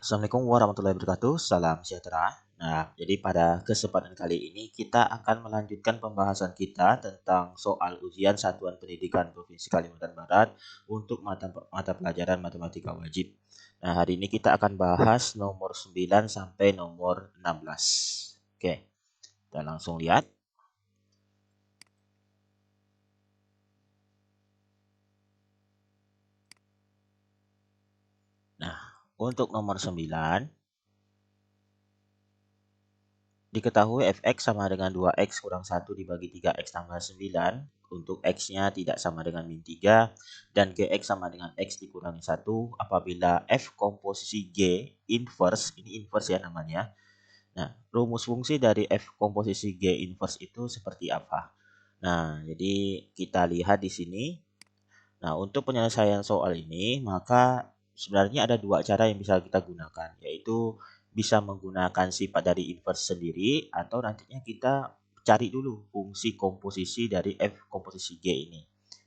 Assalamualaikum warahmatullahi wabarakatuh. Salam sejahtera. Nah, jadi pada kesempatan kali ini kita akan melanjutkan pembahasan kita tentang soal ujian Satuan Pendidikan Provinsi Kalimantan Barat untuk mata pelajaran matematika wajib. Nah, hari ini kita akan bahas nomor 9 sampai nomor 16. Oke, kita langsung lihat. Nah, untuk nomor 9 diketahui fx sama dengan 2x kurang 1 dibagi 3x tambah 9 untuk x-nya tidak sama dengan min 3 dan gx sama dengan x dikurangi 1 apabila f komposisi g inverse, ini inverse ya namanya. Nah, rumus fungsi dari f komposisi g inverse itu seperti apa? Nah, jadi kita lihat di sini. Nah, untuk penyelesaian soal ini, maka sebenarnya ada dua cara yang bisa kita gunakan, yaitu bisa menggunakan sifat dari inverse sendiri, atau nantinya kita cari dulu fungsi komposisi dari f komposisi G ini.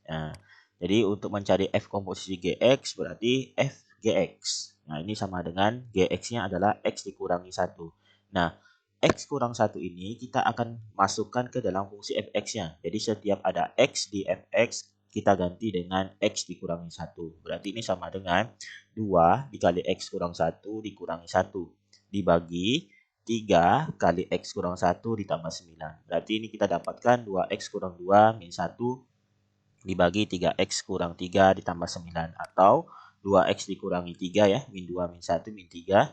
Nah, jadi untuk mencari f komposisi Gx berarti f Gx. Nah, ini sama dengan Gx-nya adalah x dikurangi 1. Nah, x kurang 1 ini kita akan masukkan ke dalam fungsi fx-nya. Jadi setiap ada x di fx, kita ganti dengan x dikurangi 1. Berarti ini sama dengan 2 dikali x kurang 1 dikurangi 1. Dibagi 3 kali x kurang 1 ditambah 9. Berarti ini kita dapatkan 2x kurang 2 min 1 dibagi 3x kurang 3 ditambah 9. Atau 2x dikurangi 3 ya, min 2 min 1 min 3.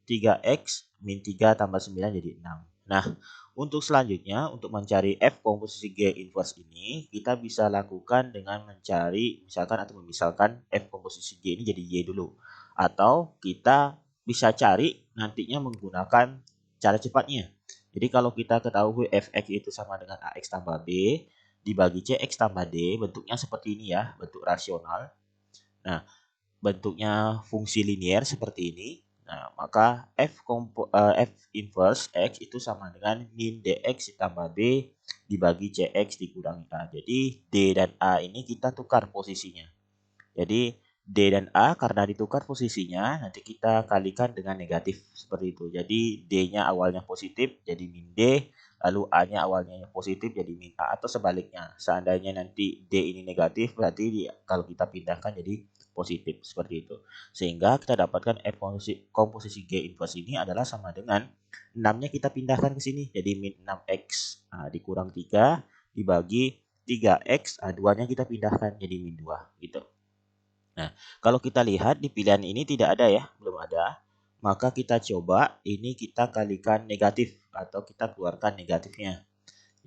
3x min 3 tambah 9 jadi 6. Nah, untuk selanjutnya, untuk mencari f komposisi G inverse ini, kita bisa lakukan dengan mencari, misalkan atau memisalkan f komposisi G ini jadi Y dulu. Atau kita bisa cari nantinya menggunakan cara cepatnya. Jadi kalau kita ketahui fx itu sama dengan ax tambah b, dibagi cx tambah d, bentuknya seperti ini ya, bentuk rasional. Nah, bentuknya fungsi linier seperti ini. Nah, maka f inverse x itu sama dengan min dx ditambah b dibagi cx dikurangi a. Jadi d dan a ini kita tukar posisinya. Jadi d dan a karena ditukar posisinya nanti kita kalikan dengan negatif seperti itu. Jadi d-nya awalnya positif jadi min d, lalu a-nya awalnya positif jadi min a, atau sebaliknya. Seandainya nanti d ini negatif berarti kalau kita pindahkan jadi positif seperti itu. Sehingga kita dapatkan f komposisi G inverse ini adalah sama dengan 6-nya kita pindahkan ke sini jadi min 6x. Nah, dikurang 3 dibagi 3x, 2-nya kita pindahkan jadi min 2 gitu. Nah, kalau kita lihat di pilihan ini tidak ada ya, belum ada. Maka kita coba ini kita kalikan negatif atau kita keluarkan negatifnya.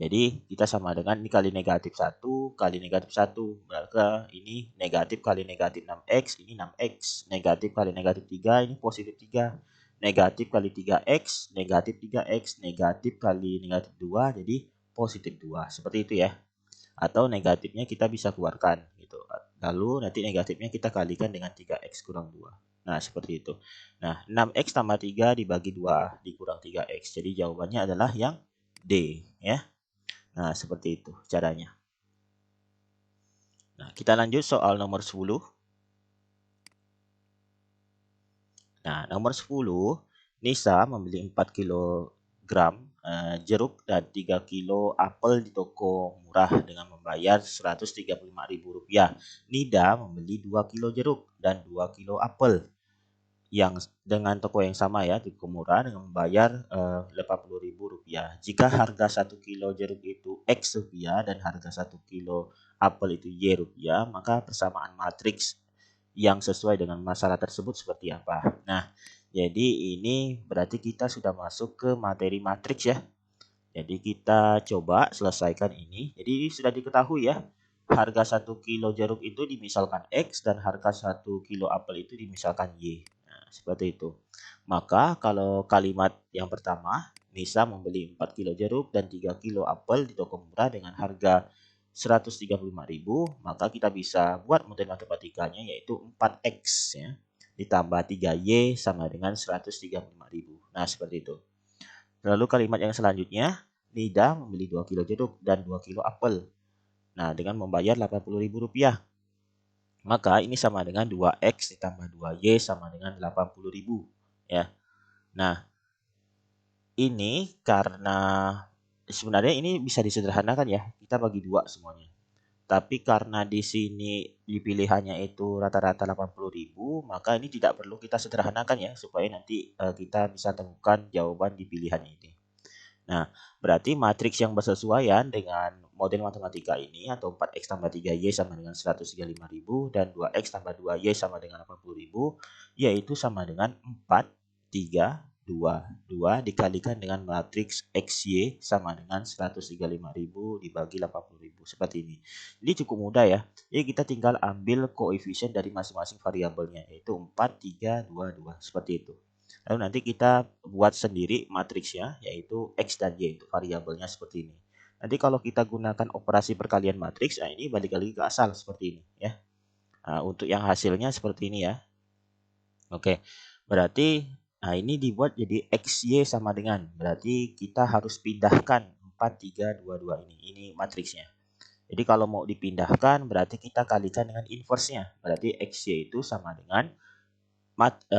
Jadi kita sama dengan ini kali negatif 1 kali negatif 1. Berarti ini negatif kali negatif 6x, ini 6x. Negatif kali negatif 3, ini positif 3. Negatif kali 3x, negatif 3x. Negatif kali negatif 2, jadi positif 2. Seperti itu ya. Atau negatifnya kita bisa keluarkan gitu. Lalu nanti negatifnya kita kalikan dengan 3x kurang 2. Nah, seperti itu. Nah, 6x tambah 3 dibagi 2 dikurang 3x. Jadi jawabannya adalah yang D ya. Nah, seperti itu caranya. Nah, kita lanjut soal nomor 10. Nah, nomor 10, Nisa membeli 4 kg jeruk dan 3 kilo apel di toko murah dengan membayar Rp135.000. Nida membeli 2 kilo jeruk dan 2 kilo apel yang dengan toko yang sama ya, toko murah dengan membayar Rp80.000. Jika harga 1 kilo jeruk itu X rupiah dan harga 1 kilo apel itu Y rupiah, maka persamaan matriks yang sesuai dengan masalah tersebut seperti apa? Nah, jadi ini berarti kita sudah masuk ke materi matriks ya. Jadi kita coba selesaikan ini. Jadi sudah diketahui ya, harga 1 kilo jeruk itu dimisalkan X dan harga 1 kilo apel itu dimisalkan Y. Nah, seperti itu. Maka kalau kalimat yang pertama, Nisa membeli 4 kilo jeruk dan 3 kilo apel di toko murah dengan harga Rp135.000, maka kita bisa buat model matematikanya yaitu 4X ya, ditambah 3Y sama dengan Rp135.000. Nah, seperti itu. Lalu kalimat yang selanjutnya, Nida membeli 2 kilo jeruk dan 2 kilo apel. Nah, dengan membayar Rp80.000. Maka ini sama dengan 2X ditambah 2Y sama dengan 80.000. ya. Nah, ini karena sebenarnya ini bisa disederhanakan ya. Kita bagi dua semuanya. Tapi karena di sini di pilihannya itu rata-rata 80.000, maka ini tidak perlu kita sederhanakan ya supaya nanti kita bisa temukan jawaban di pilihan ini. Nah, berarti matriks yang bersesuaian dengan model matematika ini atau 4x tambah 3y sama dengan 135.000 dan 2x tambah 2y sama dengan 80.000 yaitu sama dengan 4, 3, 2, 2 dikalikan dengan matriks xy sama dengan 135.000 dibagi 80.000 seperti ini. Ini cukup mudah ya. Jadi kita tinggal ambil koefisien dari masing-masing variabelnya yaitu 4, 3, 2, 2 seperti itu. Lalu nanti kita buat sendiri matriksnya yaitu X dan Y itu variabelnya seperti ini. Nanti kalau kita gunakan operasi perkalian matriks, nah ini balik lagi ke asal seperti ini ya. Nah, untuk yang hasilnya seperti ini ya. Oke, berarti nah ini dibuat jadi XY sama dengan, berarti kita harus pindahkan 4, 3, 2, 2 ini. Ini matriksnya. Jadi kalau mau dipindahkan berarti kita kalikan dengan inverse-nya. Berarti XY itu sama dengan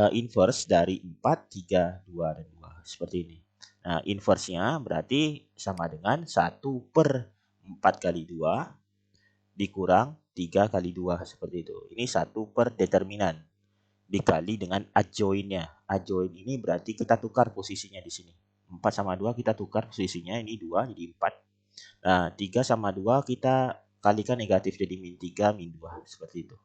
inverse dari 4, 3, 2, dan 2. Seperti ini. Nah, inverse-nya berarti sama dengan 1 per 4 kali 2 dikurang 3 kali 2. Seperti itu. Ini 1 per determinan dikali dengan adjoin-nya. Adjoin ini berarti kita tukar posisinya di sini. 4 sama 2 kita tukar posisinya. Ini 2 jadi 4. Nah, 3 sama 2 kita kalikan negatif jadi min 3, min 2. Seperti itu.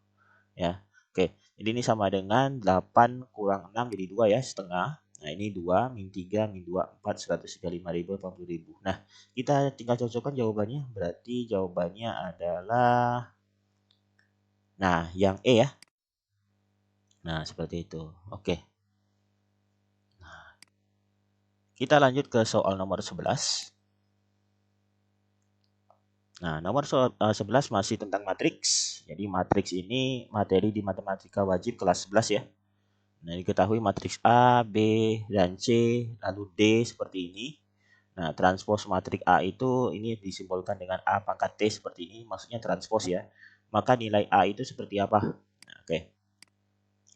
Ya. Oke, jadi ini sama dengan 8 kurang 6 jadi 2 ya, setengah. Nah, ini 2, min 3, min 2, 4, 135.000, 80.000. Nah, kita tinggal cocokkan jawabannya. Berarti jawabannya adalah, nah, yang E ya. Nah, seperti itu. Oke. Nah, kita lanjut ke soal nomor 11. Nah, nomor 11 masih tentang matriks. Jadi, matriks ini materi di matematika wajib kelas 11 ya. Nah, diketahui matriks A, B, dan C, lalu D seperti ini. Nah, transpos matriks A itu ini disimbolkan dengan A pangkat T seperti ini, maksudnya transpos ya. Maka nilai A itu seperti apa? Nah, oke.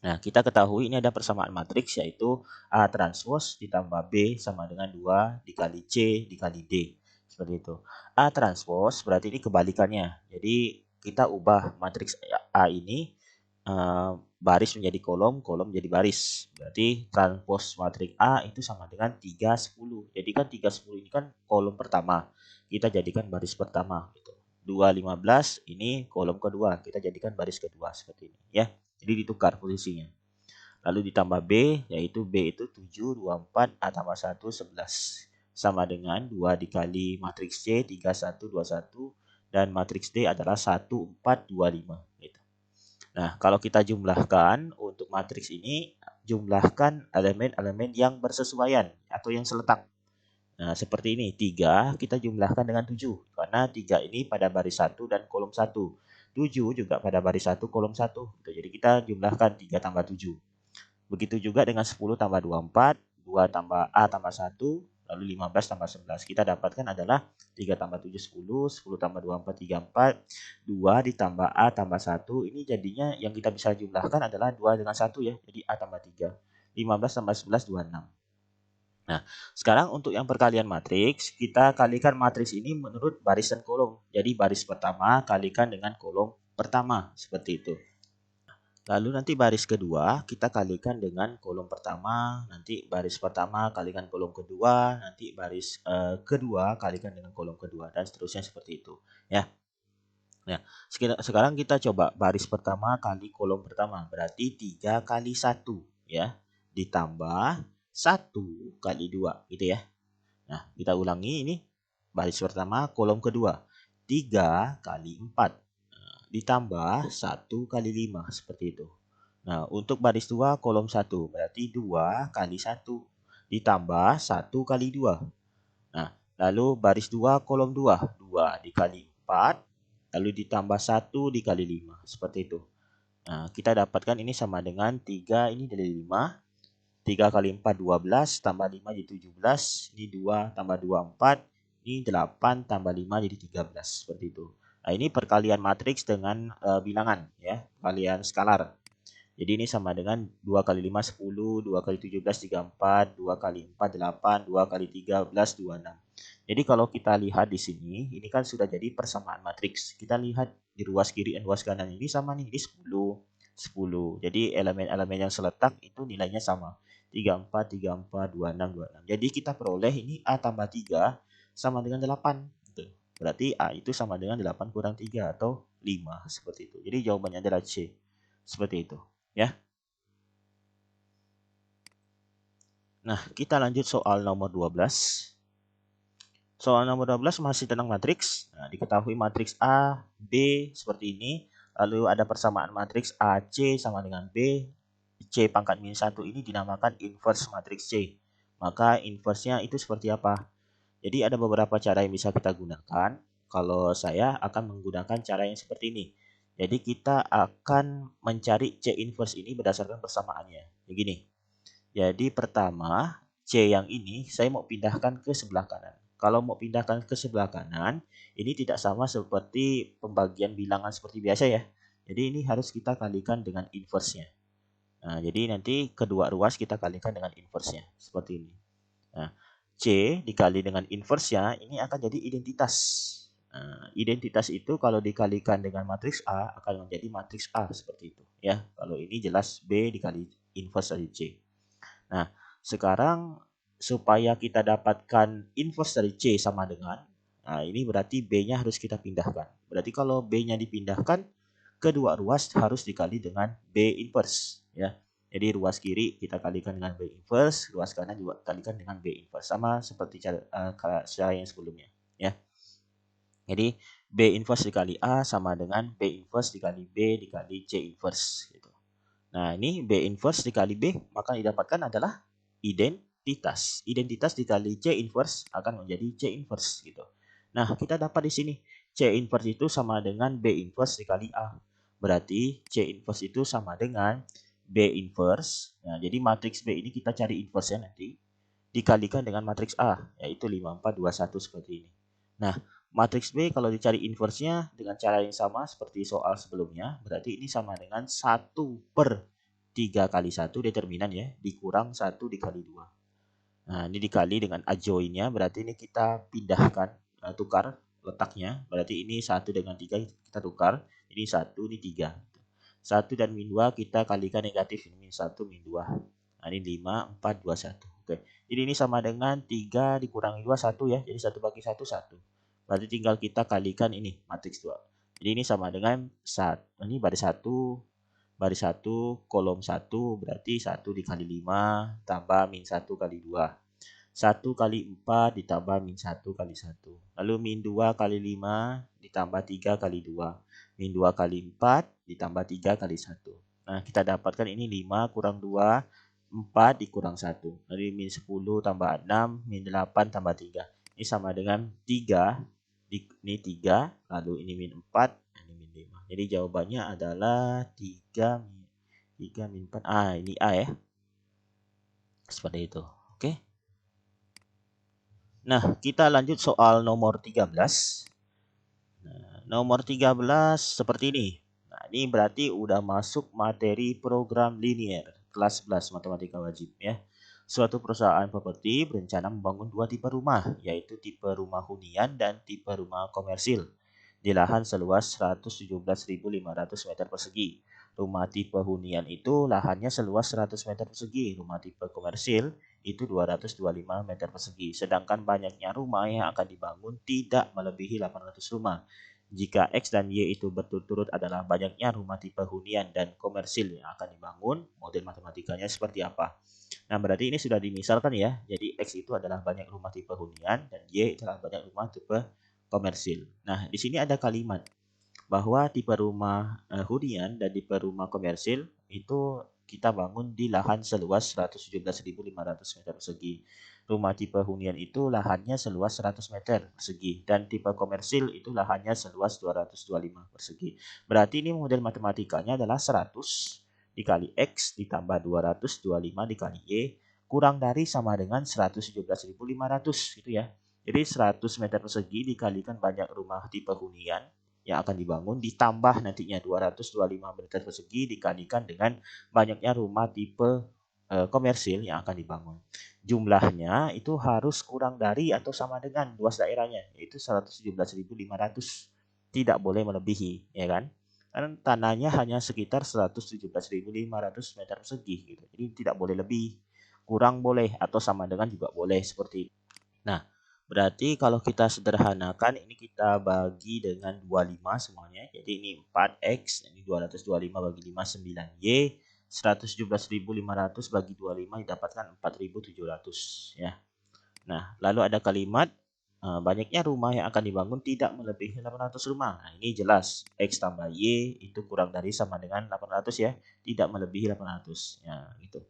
Nah, kita ketahui ini ada persamaan matriks yaitu A transpos ditambah B sama dengan 2 dikali C dikali D. Seperti itu. A transpos berarti ini kebalikannya. Jadi, kita ubah matriks A ini baris menjadi kolom, kolom menjadi baris. Berarti transpos matriks A itu sama dengan 3, 10. Jadi kan 3, 10 ini kan kolom pertama. Kita jadikan baris pertama. Gitu. 2, 15 ini kolom kedua. Kita jadikan baris kedua seperti ini. Ya. Jadi ditukar posisinya. Lalu ditambah B, yaitu B itu 7, 24, A tambah 1, 11. Sama dengan 2 dikali matriks C, 3, 1, 21. Dan matriks D adalah 1, 4, 25. Gitu. Nah, kalau kita jumlahkan untuk matriks ini, jumlahkan elemen-elemen yang bersesuaian atau yang seletak. Nah, seperti ini. 3 kita jumlahkan dengan 7. Karena 3 ini pada baris 1 dan kolom 1. 7 juga pada baris 1 kolom 1. Jadi kita jumlahkan 3 tambah 7. Begitu juga dengan 10 tambah 24, 2 tambah A tambah 1, lalu 15 tambah 11. Kita dapatkan adalah 3 tambah 7, 10, 10 tambah 24, 34, 2 ditambah A tambah 1. Ini jadinya yang kita bisa jumlahkan adalah 2 dengan 1 ya. Jadi A tambah 3. 15 tambah 11, 26. Nah, sekarang untuk yang perkalian matriks, kita kalikan matriks ini menurut baris dan kolom. Jadi baris pertama kalikan dengan kolom pertama, seperti itu. Lalu nanti baris kedua kita kalikan dengan kolom pertama, nanti baris pertama kalikan kolom kedua, nanti baris kedua kalikan dengan kolom kedua dan seterusnya seperti itu, ya. Nah, sekarang kita coba baris pertama kali kolom pertama, berarti 3 kali 1 ya, ditambah 1 kali 2 gitu ya. Nah, kita ulangi ini baris pertama kolom kedua, 3 kali 4 ditambah 1 kali 5 seperti itu. Nah, untuk baris 2 kolom 1 berarti 2 kali 1 ditambah 1 kali 2. Nah, lalu baris 2 kolom 2, 2 dikali 4 lalu ditambah 1 dikali 5 seperti itu. Nah, kita dapatkan ini sama dengan 3 ini dari 5. 3 kali 4 12 tambah 5 jadi 17. Ini 2 tambah 2 4. Ini 8 tambah 5 jadi 13 seperti itu. Nah, ini perkalian matriks dengan bilangan ya, perkalian skalar. Jadi ini sama dengan 2 kali 5 10, 2 kali 17 34, 2 kali 4 8, 2 kali 13 26. Jadi kalau kita lihat di sini, ini kan sudah jadi persamaan matriks. Kita lihat di ruas kiri dan ruas kanan ini sama nih, ini 10, 10. Jadi elemen-elemen yang seletak itu nilainya sama. 34, 34, 26, 26. Jadi kita peroleh ini A tambah 3 sama dengan 8. Berarti A itu sama dengan 8 kurang 3 atau 5. Seperti itu. Jadi jawabannya adalah C. Seperti itu. Ya. Nah, kita lanjut soal nomor 12. Soal nomor 12 masih tentang matriks. Nah, diketahui matriks A, B seperti ini. Lalu ada persamaan matriks AC sama dengan B. C pangkat min 1 ini dinamakan inverse matriks C. Maka inverse-nya itu seperti apa? Jadi ada beberapa cara yang bisa kita gunakan. Kalau saya akan menggunakan cara yang seperti ini. Jadi kita akan mencari C inverse ini berdasarkan persamaannya. Begini. Jadi pertama, C yang ini saya mau pindahkan ke sebelah kanan. Kalau mau pindahkan ke sebelah kanan, ini tidak sama seperti pembagian bilangan seperti biasa ya. Jadi ini harus kita kalikan dengan inverse-nya. Nah, jadi nanti kedua ruas kita kalikan dengan inverse-nya. Seperti ini. Nah, C dikali dengan inverse-nya, ini akan jadi identitas. Nah, identitas itu kalau dikalikan dengan matriks A, akan menjadi matriks A seperti itu. Ya, kalau ini jelas B dikali inverse dari C. Nah, sekarang supaya kita dapatkan inverse dari C sama dengan, nah ini berarti B-nya harus kita pindahkan. Berarti kalau B-nya dipindahkan, kedua ruas harus dikali dengan B inverse. Ya. Jadi ruas kiri kita kalikan dengan B inverse, ruas kanan juga kalikan dengan B inverse. Sama seperti cara yang sebelumnya. Ya. Jadi B inverse dikali A sama dengan B inverse dikali B dikali C inverse. Gitu. Nah, ini B inverse dikali B, maka didapatkan adalah identitas. Identitas dikali C inverse akan menjadi C inverse gitu. Nah, kita dapat di sini C inverse itu sama dengan B inverse dikali A. Berarti C inverse itu sama dengan B inverse. Nah, jadi matriks B ini kita cari inverse-nya nanti dikalikan dengan matriks A, yaitu 5, 4, 2, 1 seperti ini. Nah, matriks B kalau dicari inverse-nya dengan cara yang sama seperti soal sebelumnya, berarti ini sama dengan 1 per 3 kali 1 determinan ya, dikurang 1 dikali 2. Nah, ini dikali dengan adjoin-nya, berarti ini kita pindahkan, tukar letaknya, berarti ini 1 dengan 3 kita tukar, ini 1, ini 3. 1 dan min 2 kita kalikan negatif, ini min 1, min 2. Nah, ini 5, 4, 2, 1. Oke. Jadi ini sama dengan 3 dikurangi 2, 1 ya. Jadi 1 bagi 1, 1. Berarti tinggal kita kalikan ini, matriks 2. Jadi ini sama dengan 1. Ini baris 1, baris 1, kolom 1, berarti 1 dikali 5, tambah min 1 kali 2. 1 kali 4 ditambah min 1 kali 1. Lalu min 2 kali 5 ditambah 3 kali 2. Min 2 kali 4 ditambah 3 kali 1. Nah, kita dapatkan ini 5 kurang 2, 4 dikurang 1. Jadi min 10 tambah 6, min 8 tambah 3. Ini sama dengan 3. Ini 3, lalu ini min 4, ini min 5. Jadi jawabannya adalah 3 min 4. Ah, ini A ya. Seperti itu. Oke. Nah, kita lanjut soal nomor 13. Nah, nomor 13 seperti ini. Nah, ini berarti udah masuk materi program linear kelas 11 matematika wajib ya. Suatu perusahaan properti berencana membangun dua tipe rumah, yaitu tipe rumah hunian dan tipe rumah komersil di lahan seluas 117.500 meter persegi. Rumah tipe hunian itu lahannya seluas 100 meter persegi. Rumah tipe komersil itu 225 meter persegi. Sedangkan banyaknya rumah yang akan dibangun tidak melebihi 800 rumah. Jika X dan Y itu berturut-turut adalah banyaknya rumah tipe hunian dan komersil yang akan dibangun, model matematikanya seperti apa? Nah, berarti ini sudah dimisalkan ya. Jadi X itu adalah banyak rumah tipe hunian dan Y adalah banyak rumah tipe komersil. Nah, di sini ada kalimat bahwa tipe rumah hunian dan tipe rumah komersil itu kita bangun di lahan seluas 117.500 meter persegi. Rumah tipe hunian itu lahannya seluas 100 meter persegi dan tipe komersil itu lahannya seluas 225 persegi. Berarti ini model matematikanya adalah 100 dikali X ditambah 225 dikali Y kurang dari sama dengan 117.500 gitu ya. Jadi 100 meter persegi dikalikan banyak rumah tipe hunian yang akan dibangun ditambah nantinya 225 meter persegi dikalikan dengan banyaknya rumah tipe komersil yang akan dibangun. Jumlahnya itu harus kurang dari atau sama dengan luas daerahnya, yaitu 117.500. Tidak boleh melebihi, ya kan? Karena tanahnya hanya sekitar 117.500 meter persegi gitu. Jadi tidak boleh lebih, kurang boleh atau sama dengan juga boleh seperti itu. Nah, berarti kalau kita sederhanakan ini kita bagi dengan 25 semuanya. Jadi ini 4x, ini 225 bagi 5 9y, 117.500 bagi 25 didapatkan 4.700 ya. Nah, lalu ada kalimat banyaknya rumah yang akan dibangun tidak melebihi 800 rumah. Nah, ini jelas x tambah y itu kurang dari sama dengan 800 ya, tidak melebihi 800 ya gitu.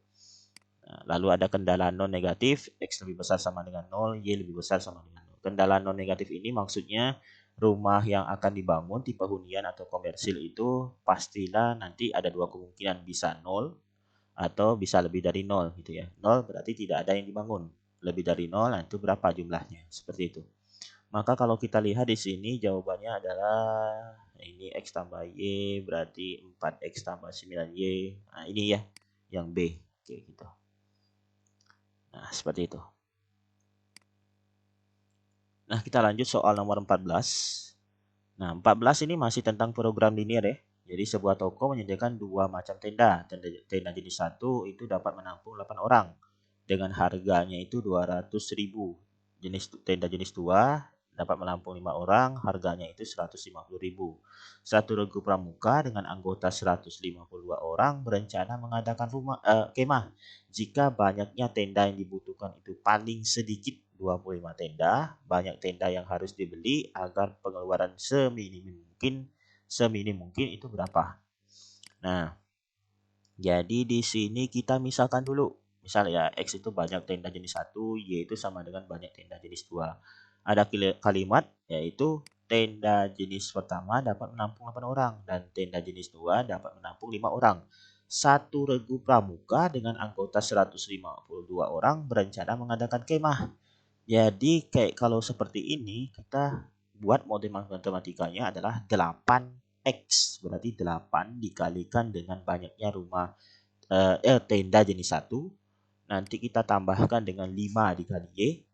Lalu ada kendala non negatif, X lebih besar sama dengan 0, Y lebih besar sama dengan 0. Kendala non negatif ini maksudnya rumah yang akan dibangun tipe hunian atau komersil itu pastilah nanti ada dua kemungkinan, bisa 0 atau bisa lebih dari 0 gitu ya. 0 berarti tidak ada yang dibangun. Lebih dari 0 nah itu berapa jumlahnya, seperti itu. Maka kalau kita lihat di sini jawabannya adalah ini X tambah Y berarti 4X tambah 9Y. Nah ini ya yang B. Oke gitu. Nah, seperti itu. Nah, kita lanjut soal nomor 14. Nah, 14 ini masih tentang program linear ya. Jadi sebuah toko menyediakan dua macam tenda. Tenda jenis 1 itu dapat menampung 8 orang dengan harganya itu 200.000. Tenda jenis 2 dapat menampung 5 orang, harganya itu 150.000. Satu regu pramuka dengan anggota 152 orang berencana mengadakan kemah. Jika banyaknya tenda yang dibutuhkan itu paling sedikit 25 tenda, banyak tenda yang harus dibeli agar pengeluaran seminim mungkin itu berapa? Nah, jadi di sini kita misalkan dulu. Misal ya X itu banyak tenda jenis 1, Y itu sama dengan banyak tenda jenis 2. Ada kalimat yaitu tenda jenis pertama dapat menampung 8 orang dan tenda jenis 2 dapat menampung 5 orang. Satu regu pramuka dengan anggota 152 orang berencana mengadakan kemah. Jadi kayak kalau seperti ini kita buat model matematikanya adalah 8x. Berarti 8 dikalikan dengan banyaknya rumah tenda jenis 1. Nanti kita tambahkan dengan 5 dikali Y.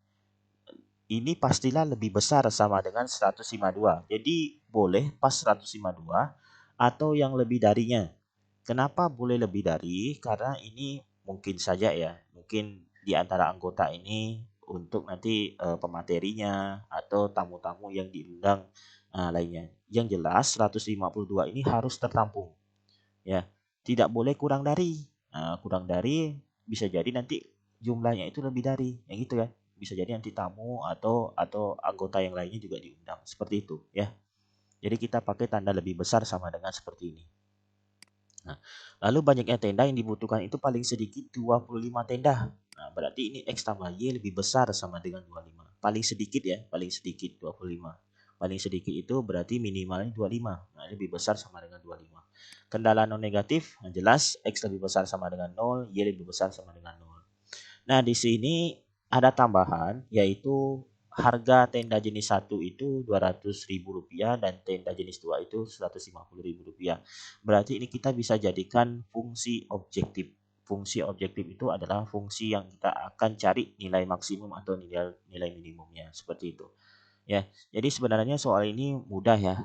Ini pastilah lebih besar sama dengan 152. Jadi boleh pas 152 atau yang lebih darinya. Kenapa boleh lebih dari? Karena ini mungkin saja ya, mungkin di antara anggota ini untuk nanti pematerinya atau tamu-tamu yang diundang lainnya. Yang jelas 152 ini harus tertampung. Ya, tidak boleh kurang dari. Kurang dari bisa jadi nanti jumlahnya itu lebih dari, yang gitu ya. Bisa jadi nanti tamu atau anggota yang lainnya juga diundang. Seperti itu ya. Jadi kita pakai tanda lebih besar sama dengan seperti ini. Nah, lalu banyaknya tenda yang dibutuhkan itu paling sedikit 25 tenda. Nah, berarti ini X tambah Y lebih besar sama dengan 25. Paling sedikit ya, paling sedikit 25. Paling sedikit itu berarti minimalnya 25. Nah, lebih besar sama dengan 25. Kendala non negatif, nah jelas X lebih besar sama dengan 0, Y lebih besar sama dengan 0. Nah, di sini ada tambahan yaitu harga tenda jenis 1 itu Rp200.000 dan tenda jenis 2 itu Rp150.000. Berarti ini kita bisa jadikan fungsi objektif. Fungsi objektif itu adalah fungsi yang kita akan cari nilai maksimum atau nilai minimumnya, seperti itu. Ya, jadi sebenarnya soal ini mudah ya.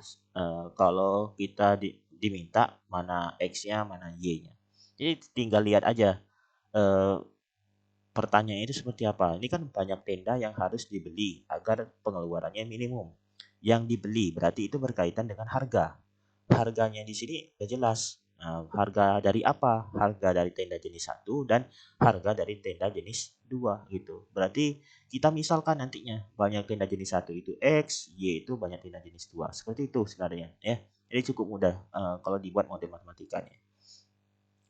Kalau kita diminta mana X-nya, mana Y-nya. Jadi tinggal lihat aja pertanyaannya itu seperti apa. Ini kan banyak tenda yang harus dibeli agar pengeluarannya minimum. Yang dibeli berarti itu berkaitan dengan harga. Harganya di sini udah jelas. Nah, harga dari apa? Harga dari tenda jenis 1 dan harga dari tenda jenis 2 gitu. Berarti kita misalkan nantinya banyak tenda jenis 1 itu X, Y itu banyak tenda jenis 2. Seperti itu sebenarnya ya. Jadi cukup mudah kalau dibuat model matematikanya.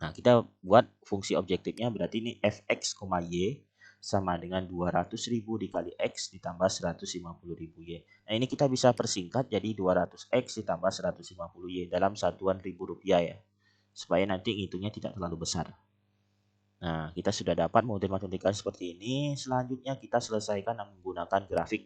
Nah, kita buat fungsi objektifnya berarti ini fx, y sama dengan 200.000 dikali x ditambah 150.000 y. Nah, ini kita bisa persingkat jadi 200x ditambah 150 y dalam satuan ribu rupiah ya. Supaya nanti ngitungnya tidak terlalu besar. Nah, kita sudah dapat model matematika seperti ini. Selanjutnya kita selesaikan menggunakan grafik.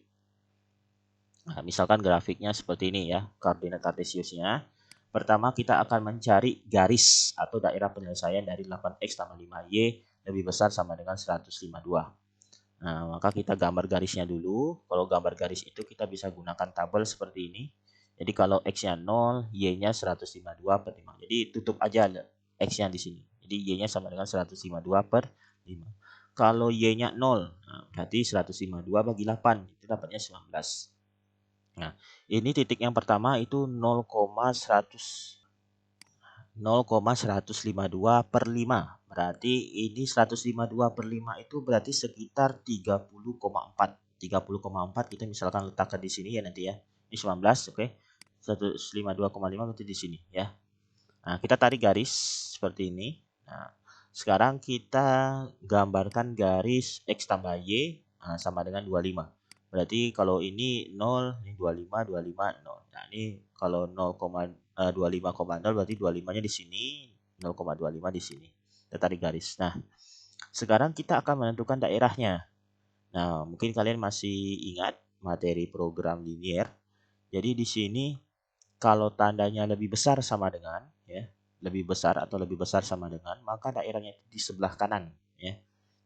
Nah, misalkan grafiknya seperti ini ya, koordinat kartesiusnya. Pertama kita akan mencari garis atau daerah penyelesaian dari 8x tambah 5y lebih besar sama dengan 152. Nah, maka kita gambar garisnya dulu. Kalau gambar garis itu kita bisa gunakan tabel seperti ini. Jadi kalau x-nya 0, y-nya 152 per 5. Jadi tutup aja x-nya di sini. Jadi y-nya sama dengan 152 per 5. Kalau y-nya 0, berarti 152 bagi 8, itu dapatnya 19. Nah, ini titik yang pertama itu 0,152 per 5. Berarti ini 152 per 5 itu berarti sekitar 30,4. 30,4 kita misalkan letakkan di sini ya nanti ya. Ini 19, oke. 152,5 berarti di sini ya. Nah, kita tarik garis seperti ini. Nah, sekarang kita gambarkan garis x tambah y sama dengan 25. Berarti kalau ini 0, ini 25, 25, 0. Nah, ini kalau 0,25,0 berarti 25-nya di sini, 0,25 di sini. Kita tarik garis. Nah, sekarang kita akan menentukan daerahnya. Nah, mungkin kalian masih ingat materi program linier. Jadi di sini kalau tandanya lebih besar sama dengan ya, lebih besar atau lebih besar sama dengan, maka daerahnya di sebelah kanan ya.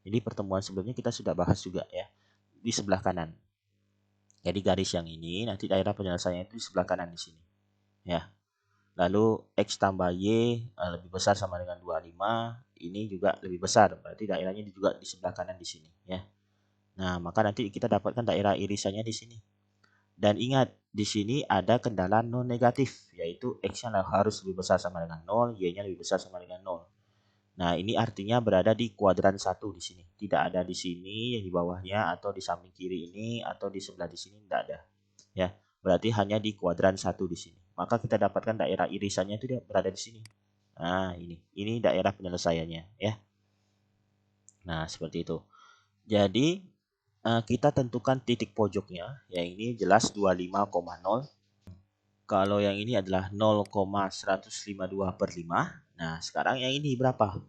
Jadi pertemuan sebelumnya kita sudah bahas juga ya, di sebelah kanan. Jadi garis yang ini nanti daerah penyelesaiannya itu di sebelah kanan di sini ya. Lalu x tambah y lebih besar sama dengan 25, ini juga lebih besar, berarti daerahnya juga di sebelah kanan di sini ya. Nah, maka nanti kita dapatkan daerah irisannya di sini. Dan ingat, di sini ada kendala non negatif, yaitu x-nya harus lebih besar sama dengan 0, y-nya lebih besar sama dengan 0. Nah, ini artinya berada di kuadran 1 di sini. Tidak ada di sini, yang di bawahnya, atau di samping kiri ini, atau di sebelah di sini, tidak ada. Ya, berarti hanya di kuadran 1 di sini. Maka kita dapatkan daerah irisannya itu dia berada di sini. Nah, ini daerah penyelesaiannya ya. Nah, seperti itu. Jadi, kita tentukan titik pojoknya, yang ini jelas 25,0. Kalau yang ini adalah 0,152 per 5. Nah, sekarang yang ini berapa?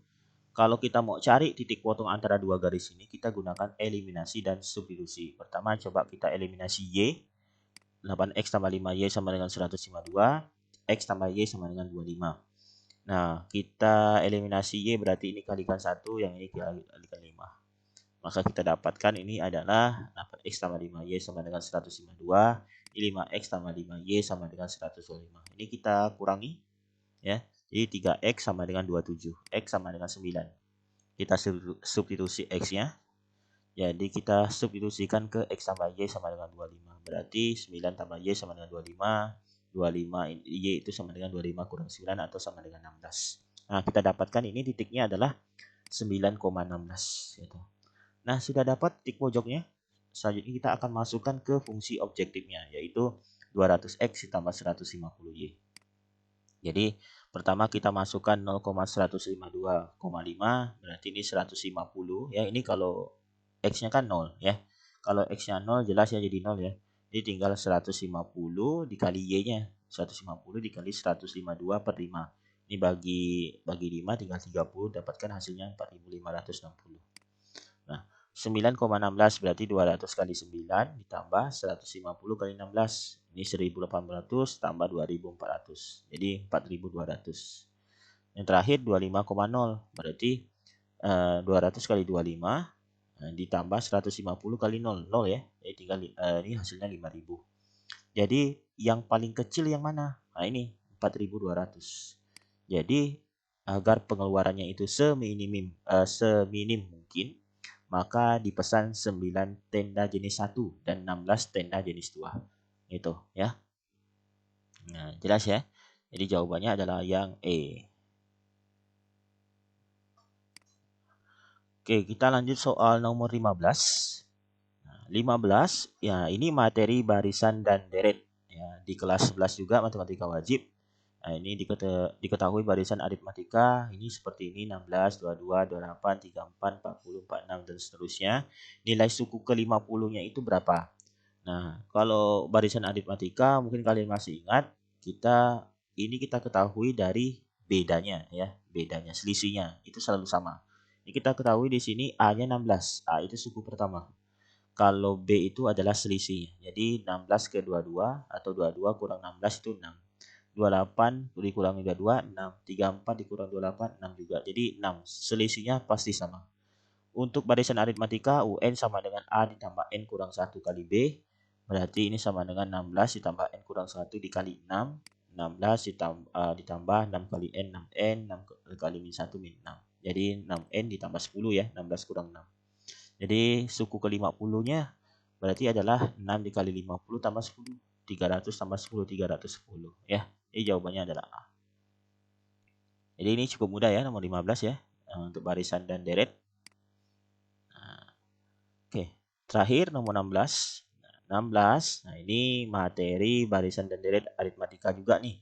Kalau kita mau cari titik potong antara dua garis ini, kita gunakan eliminasi dan substitusi. Pertama, coba kita eliminasi y. 8x tambah 5y sama dengan 152. X tambah y sama dengan 25. Nah, kita eliminasi y berarti ini kalikan 1, yang ini kalikan 5. Maka kita dapatkan ini adalah 8x tambah 5y sama dengan 152. 5x tambah 5y sama dengan 125. Ini kita kurangi ya. Jadi 3x sama dengan 27. X sama dengan 9. Kita substitusi x-nya. Jadi kita substitusikan ke x tambah y sama dengan 25. Berarti 9 tambah y sama dengan 25. 25 y itu sama dengan 25 kurang 9 atau sama dengan 16. Nah, kita dapatkan ini titiknya adalah 9,16 gitu. Nah, sudah dapat titik pojoknya. Selanjutnya kita akan masukkan ke fungsi objektifnya, yaitu 200x ditambah 150y. Jadi, pertama kita masukkan 0,152,5, berarti ini 150 ya. Ini kalau x-nya kan 0 ya. Kalau x-nya 0 jelas ya jadi 0 ya. Jadi tinggal 150 dikali y-nya. 150 dikali 152 per 5. Ini bagi 5 tinggal 30, dapatkan hasilnya 4560. Nah, 9,16 berarti 200 kali 9 ditambah 150 kali 16. Ini 1800 tambah 2400. Jadi 4200. Yang terakhir 25,0 berarti 200 kali 25 ditambah 150 kali 0. 0 ya. Jadi tinggal ini hasilnya 5000. Jadi yang paling kecil yang mana? Nah, ini 4200. Jadi agar pengeluarannya itu seminim mungkin, maka dipesan 9 tenda jenis 1 dan 16 tenda jenis 2. Itu ya. Nah, jelas ya. Jadi jawabannya adalah yang E. Oke, kita lanjut soal nomor 15. Nah, 15 ya, ini materi barisan dan deret ya, di kelas 11 juga matematika wajib. Nah, ini diketahui barisan aritmatika ini seperti ini 16, 22, 28, 34, 40, 46 dan seterusnya. Nilai suku ke-50-nya itu berapa? Nah, kalau barisan aritmatika mungkin kalian masih ingat, kita ketahui dari bedanya ya, bedanya selisihnya itu selalu sama. Ini kita ketahui di sini A-nya 16. A itu suku pertama. kalau B itu adalah selisihnya. Jadi 16 ke 22 atau 22 kurang 16 itu 6. 28 dikurangi 22, 6. 34 dikurang 28, 6 juga. Jadi 6. Selisihnya pasti sama. Untuk barisan aritmatika, UN sama dengan A ditambah N kurang 1 kali B. Berarti ini sama dengan 16 ditambah N kurang 1 dikali 6. 16 ditambah 6 kali N, 6N, 6 kali min 1 min 6. Jadi 6N ditambah 10 ya, 16 kurang 6. Jadi suku ke-50-nya berarti adalah 6 dikali 50 tambah 10. 300 tambah 10, 310 ya. Jadi jawabannya adalah A. Jadi ini cukup mudah ya, nomor 15 ya, untuk barisan dan deret. Oke, terakhir nomor 16. 16. Nah, ini materi barisan dan deret aritmatika juga nih.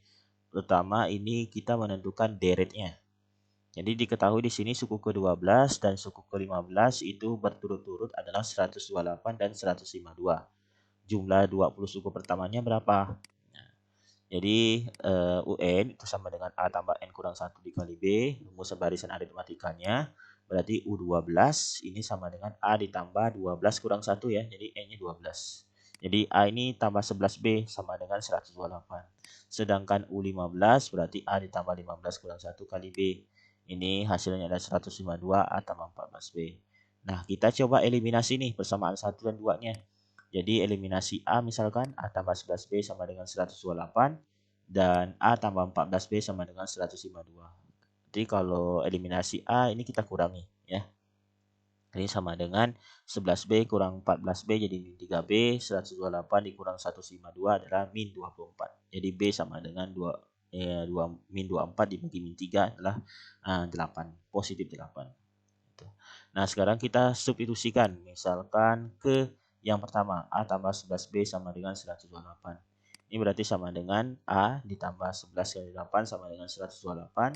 Terutama ini kita menentukan deretnya. Jadi diketahui di sini suku ke-12 dan suku ke-15 itu berturut-turut adalah 128 dan 152. Jumlah 20 suku pertamanya berapa? Nah, jadi UN itu sama dengan A tambah N kurang 1 dikali B. Rumus barisan aritmatikanya berarti U12 ini sama dengan A ditambah 12 kurang 1 ya. Jadi N-nya 12. Jadi A ini tambah 11B sama dengan 128. Sedangkan U15 berarti A ditambah 15 kurang 1 kali B. Ini hasilnya adalah 152 A tambah 14B. Nah, kita coba eliminasi nih persamaan 1 dan 2-nya. Jadi eliminasi A misalkan A tambah 11B sama dengan 128 dan A tambah 14B sama dengan 152. Jadi kalau eliminasi A ini kita kurangi ya. Ini sama dengan 11B kurang 14B jadi min 3B, 128 dikurang 152 adalah min 24. Jadi B sama dengan 2 min 24 dibagi min 3 adalah 8, positif 8. Nah, sekarang kita substitusikan misalkan ke yang pertama, A tambah 11B sama dengan 128. Ini berarti sama dengan A ditambah 11 kali 8 sama dengan 128.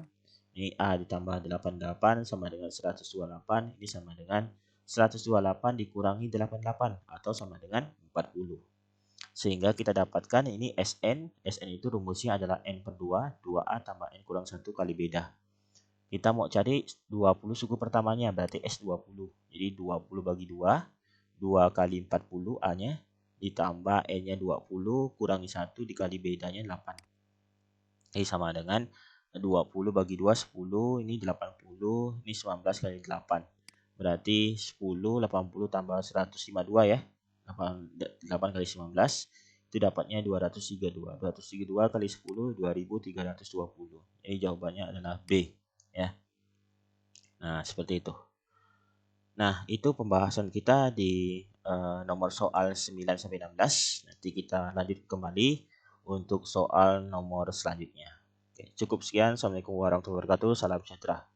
Ini A ditambah 88 sama dengan 128. Ini sama dengan 128 dikurangi 88 atau sama dengan 40. Sehingga kita dapatkan ini Sn. Sn itu rumusnya adalah N per 2, 2A tambah N kurang 1 kali beda. Kita mau cari 20 suku pertamanya, berarti S20. Jadi 20 bagi 2, 2 kali 40 A-nya, ditambah N-nya 20, kurangi 1, dikali bedanya 8. Ini sama dengan 20 bagi 2, 10, ini 80, ini 19 kali 8. Berarti 10, 80 tambah 152 ya. 8 kali 19 itu dapatnya 232. 232 kali 10 2320. Jadi jawabannya adalah B ya. Nah, seperti itu. Nah, itu pembahasan kita di nomor soal 9 sampai 16. Nanti kita lanjut kembali untuk soal nomor selanjutnya. Oke, cukup sekian. Assalamualaikum warahmatullahi wabarakatuh. Salam sejahtera.